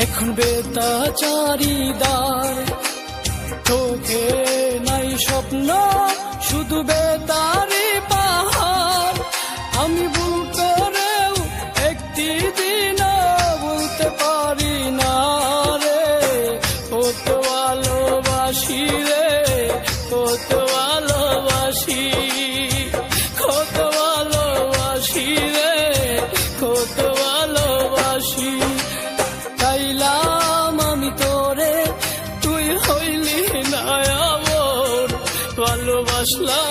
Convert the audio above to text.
এখন বেতা চারিদার, চোখে নাই স্বপ্ন, শুধু বেতারি পাহাড়। আমি ভুল করেও একটি দিনও বলতে পারি না রে, কত ভালোবাসি রে, কত ভালোবাসি, কত ভালোবাসি রে, কত ভালোবাসি। চাইলাম আমি তোরে, তুই হইলি না আমার, ভালোবাসলাম